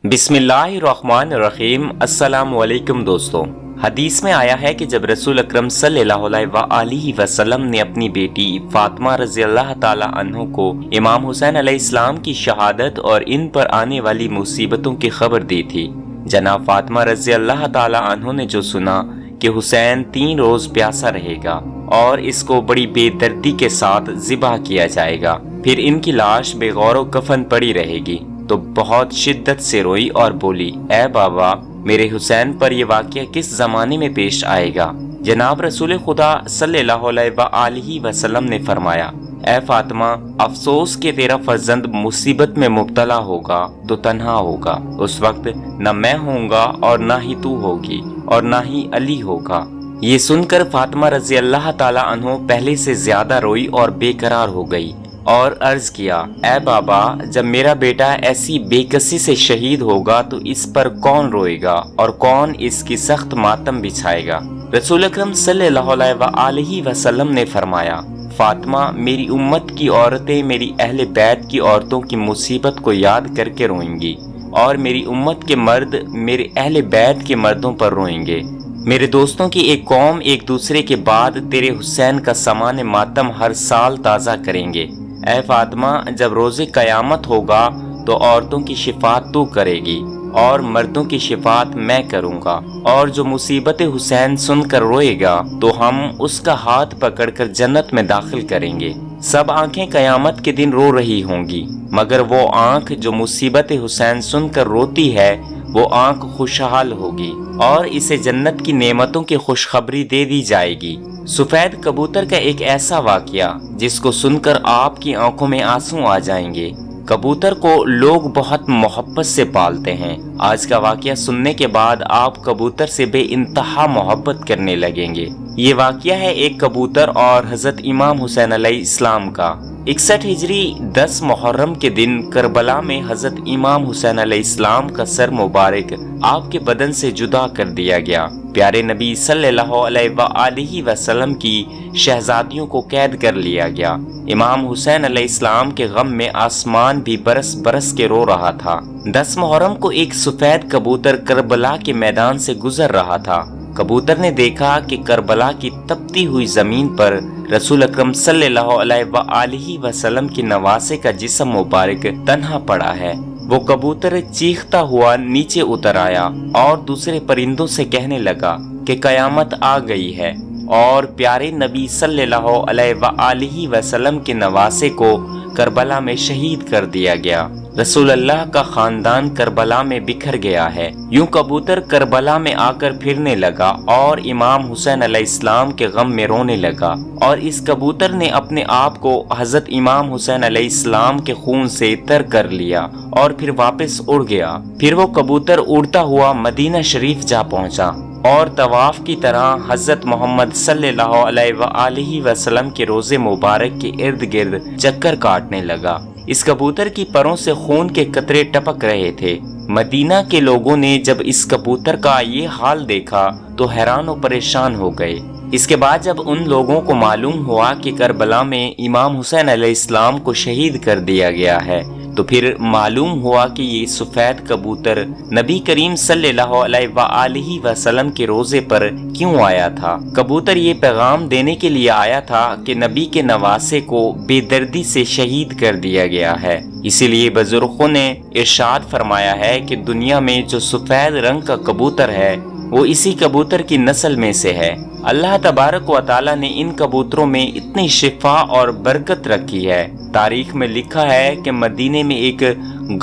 بسم اللہ الرحمن الرحیم۔ السلام علیکم دوستو۔ حدیث میں آیا ہے کہ جب رسول اکرم صلی اللہ علیہ وآلہ وسلم نے اپنی بیٹی فاطمہ رضی اللہ تعالی عنہ کو امام حسین علیہ السلام کی شہادت اور ان پر آنے والی مصیبتوں کی خبر دی تھی، جناب فاطمہ رضی اللہ تعالی عنہ نے جو سنا کہ حسین 3 روز پیاسا رہے گا اور اس کو بڑی بے دردی کے ساتھ ذبح کیا جائے گا، پھر ان کی لاش بے غور و کفن پڑی رہے گی، تو بہت شدت سے روئی اور بولی، اے بابا، میرے حسین پر یہ واقعہ کس زمانے میں پیش آئے گا؟ جناب رسول خدا صلی اللہ علیہ وآلہ وسلم نے فرمایا، اے فاطمہ، افسوس کہ تیرا فرزند مصیبت میں مبتلا ہوگا تو تنہا ہوگا، اس وقت نہ میں ہوں گا اور نہ ہی تو ہوگی اور نہ ہی علی ہوگا۔ یہ سن کر فاطمہ رضی اللہ تعالی عنہ پہلے سے زیادہ روئی اور بے قرار ہو گئی اور عرض کیا، اے بابا، جب میرا بیٹا ایسی بے کسی سے شہید ہوگا تو اس پر کون روئے گا اور کون اس کی سخت ماتم بچھائے گا؟ رسول اکرم صلی اللہ علیہ وآلہ وسلم نے فرمایا، فاطمہ، میری امت کی عورتیں میری اہل بیت کی عورتوں کی مصیبت کو یاد کر کے روئیں گی اور میری امت کے مرد میرے اہل بیت کے مردوں پر روئیں گے۔ میرے دوستوں کی ایک قوم ایک دوسرے کے بعد تیرے حسین کا سامان ماتم ہر سال تازہ کریں گے۔ اے فاطمہ، جب روز قیامت ہوگا تو عورتوں کی شفاعت تو کرے گی اور مردوں کی شفاعت میں کروں گا، اور جو مصیبت حسین سن کر روئے گا تو ہم اس کا ہاتھ پکڑ کر جنت میں داخل کریں گے۔ سب آنکھیں قیامت کے دن رو رہی ہوں گی، مگر وہ آنکھ جو مصیبت حسین سن کر روتی ہے وہ آنکھ خوشحال ہوگی اور اسے جنت کی نعمتوں کی خوشخبری دے دی جائے گی۔ سفید کبوتر کا ایک ایسا واقعہ جس کو سن کر آپ کی آنکھوں میں آنسو آ جائیں گے۔ کبوتر کو لوگ بہت محبت سے پالتے ہیں۔ آج کا واقعہ سننے کے بعد آپ کبوتر سے بے انتہا محبت کرنے لگیں گے۔ یہ واقعہ ہے ایک کبوتر اور حضرت امام حسین علیہ السلام کا۔ 61 ہجری 10 محرم کے دن کربلا میں حضرت امام حسین علیہ السلام کا سر مبارک آپ کے بدن سے جدا کر دیا گیا۔ پیارے نبی صلی اللہ علیہ وآلہ وسلم کی شہزادیوں کو قید کر لیا گیا۔ امام حسین علیہ السلام کے غم میں آسمان بھی برس برس کے رو رہا تھا۔ 10 محرم کو ایک سفید کبوتر کربلا کے میدان سے گزر رہا تھا۔ کبوتر نے دیکھا کہ کربلا کی تپتی ہوئی زمین پر رسول اکرم صلی اللہ علیہ وآلہ وسلم کی نواسے کا جسم مبارک تنہا پڑا ہے۔ وہ کبوتر چیختا ہوا نیچے اتر آیا اور دوسرے پرندوں سے کہنے لگا کہ قیامت آ گئی ہے اور پیارے نبی صلی اللہ علیہ وآلہ وسلم کے نواسے کو کربلا میں شہید کر دیا گیا۔ رسول اللہ کا خاندان کربلا میں بکھر گیا ہے۔ یوں کبوتر کربلا میں آ کر پھرنے لگا اور امام حسین علیہ السلام کے غم میں رونے لگا، اور اس کبوتر نے اپنے آپ کو حضرت امام حسین علیہ السلام کے خون سے تر کر لیا اور پھر واپس اڑ گیا۔ پھر وہ کبوتر اڑتا ہوا مدینہ شریف جا پہنچا اور طواف کی طرح حضرت محمد صلی اللہ علیہ وآلہ وسلم کے روضے مبارک کے ارد گرد چکر کاٹنے لگا۔ اس کبوتر کی پروں سے خون کے قطرے ٹپک رہے تھے۔ مدینہ کے لوگوں نے جب اس کبوتر کا یہ حال دیکھا تو حیران و پریشان ہو گئے۔ اس کے بعد جب ان لوگوں کو معلوم ہوا کہ کربلا میں امام حسین علیہ السلام کو شہید کر دیا گیا ہے تو پھر معلوم ہوا کہ یہ سفید کبوتر نبی کریم صلی اللہ علیہ وآلہ وسلم کے روزے پر کیوں آیا تھا۔ کبوتر یہ پیغام دینے کے لیے آیا تھا کہ نبی کے نواسے کو بے دردی سے شہید کر دیا گیا ہے۔ اسی لیے بزرگوں نے ارشاد فرمایا ہے کہ دنیا میں جو سفید رنگ کا کبوتر ہے وہ اسی کبوتر کی نسل میں سے ہے۔ اللہ تبارک و تعالی نے ان کبوتروں میں اتنی شفا اور برکت رکھی ہے۔ تاریخ میں لکھا ہے کہ مدینے میں ایک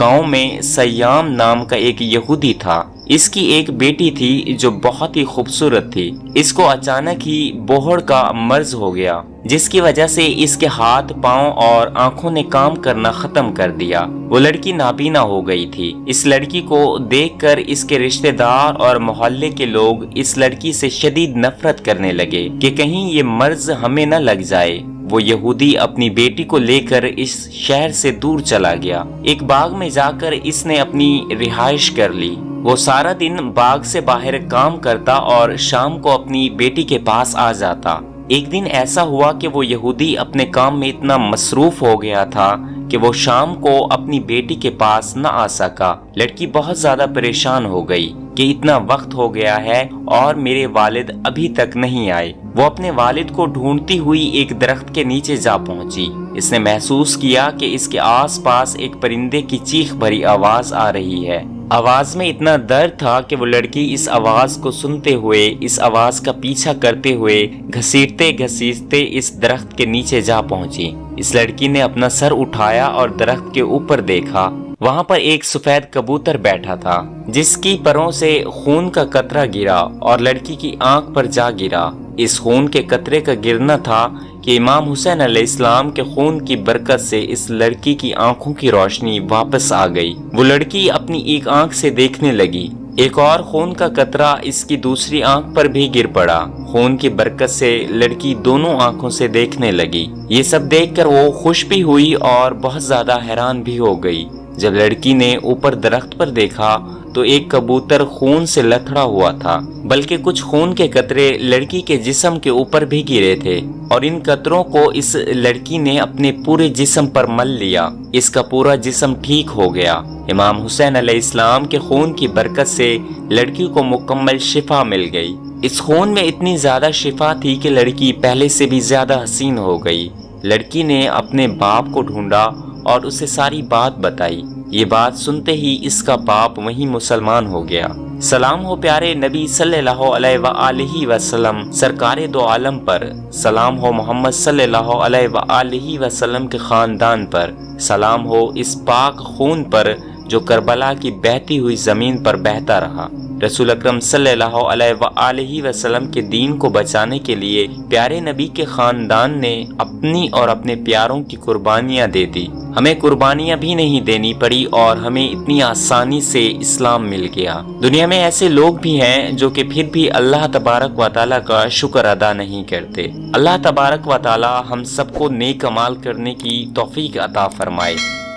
گاؤں میں سیام نام کا ایک یہودی تھا۔ اس کی ایک بیٹی تھی جو بہت ہی خوبصورت تھی۔ اس کو اچانک ہی بوہڑ کا مرض ہو گیا، جس کی وجہ سے اس کے ہاتھ، پاؤں اور آنکھوں نے کام کرنا ختم کر دیا۔ وہ لڑکی نابینا ہو گئی تھی۔ اس لڑکی کو دیکھ کر اس کے رشتہ دار اور محلے کے لوگ اس لڑکی سے شدید نفرت کرنے لگے کہ کہیں یہ مرض ہمیں نہ لگ جائے۔ وہ یہودی اپنی بیٹی کو لے کر اس شہر سے دور چلا گیا۔ ایک باغ میں جا کر اس نے اپنی رہائش کر لی۔ وہ سارا دن باغ سے باہر کام کرتا اور شام کو اپنی بیٹی کے پاس آ جاتا۔ ایک دن ایسا ہوا کہ وہ یہودی اپنے کام میں اتنا مصروف ہو گیا تھا کہ وہ شام کو اپنی بیٹی کے پاس نہ آ سکا۔ لڑکی بہت زیادہ پریشان ہو گئی کہ اتنا وقت ہو گیا ہے اور میرے والد ابھی تک نہیں آئے۔ وہ اپنے والد کو ڈھونڈتی ہوئی ایک درخت کے نیچے جا پہنچی۔ اس نے محسوس کیا کہ اس کے آس پاس ایک پرندے کی چیخ بھری آواز آ رہی ہے۔ آواز میں اتنا درد تھا کہ وہ لڑکی اس آواز کو سنتے ہوئے، اس آواز کا پیچھا کرتے ہوئے گھسیٹتے گھسیٹتے اس درخت کے نیچے جا پہنچی۔ اس لڑکی نے اپنا سر اٹھایا اور درخت کے اوپر دیکھا۔ وہاں پر ایک سفید کبوتر بیٹھا تھا جس کی پروں سے خون کا قطرہ گرا اور لڑکی کی آنکھ پر جا گرا۔ اس خون کے قطرے کا گرنا تھا کہ امام حسین علیہ السلام کے خون کی برکت سے اس لڑکی کی آنکھوں کی روشنی واپس آ گئی۔ وہ لڑکی اپنی ایک آنکھ سے دیکھنے لگی۔ ایک اور خون کا قطرہ اس کی دوسری آنکھ پر بھی گر پڑا۔ خون کی برکت سے لڑکی دونوں آنکھوں سے دیکھنے لگی۔ یہ سب دیکھ کر وہ خوش بھی ہوئی اور بہت زیادہ حیران بھی ہو گئی۔ جب لڑکی نے اوپر درخت پر دیکھا تو ایک کبوتر خون سے لتھڑا ہوا تھا، بلکہ کچھ خون کے قطرے لڑکی کے جسم کے اوپر بھی گرے تھے اور ان قطروں کو اس لڑکی نے اپنے پورے جسم پر مل لیا۔ اس کا پورا جسم ٹھیک ہو گیا۔ امام حسین علیہ السلام کے خون کی برکت سے لڑکی کو مکمل شفا مل گئی۔ اس خون میں اتنی زیادہ شفا تھی کہ لڑکی پہلے سے بھی زیادہ حسین ہو گئی۔ لڑکی نے اپنے باپ کو ڈھونڈا اور اسے ساری بات بتائی۔ یہ بات سنتے ہی اس کا باپ وہیں مسلمان ہو گیا۔ سلام ہو پیارے نبی صلی اللہ علیہ وآلہ وسلم سرکار دو عالم پر، سلام ہو محمد صلی اللہ علیہ وآلہ وسلم کے خاندان پر، سلام ہو اس پاک خون پر جو کربلا کی بہتی ہوئی زمین پر بہتا رہا۔ رسول اکرم صلی اللہ علیہ وآلہ وسلم کے دین کو بچانے کے لیے پیارے نبی کے خاندان نے اپنی اور اپنے پیاروں کی قربانیاں دے دی۔ ہمیں قربانیاں بھی نہیں دینی پڑی اور ہمیں اتنی آسانی سے اسلام مل گیا۔ دنیا میں ایسے لوگ بھی ہیں جو کہ پھر بھی اللہ تبارک و تعالیٰ کا شکر ادا نہیں کرتے۔ اللہ تبارک و تعالیٰ ہم سب کو نیک اعمال کرنے کی توفیق عطا فرمائے۔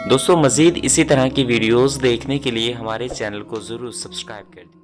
دوستو، مزید اسی طرح کی ویڈیوز دیکھنے کے لیے ہمارے چینل کو ضرور سبسکرائب کر دیں۔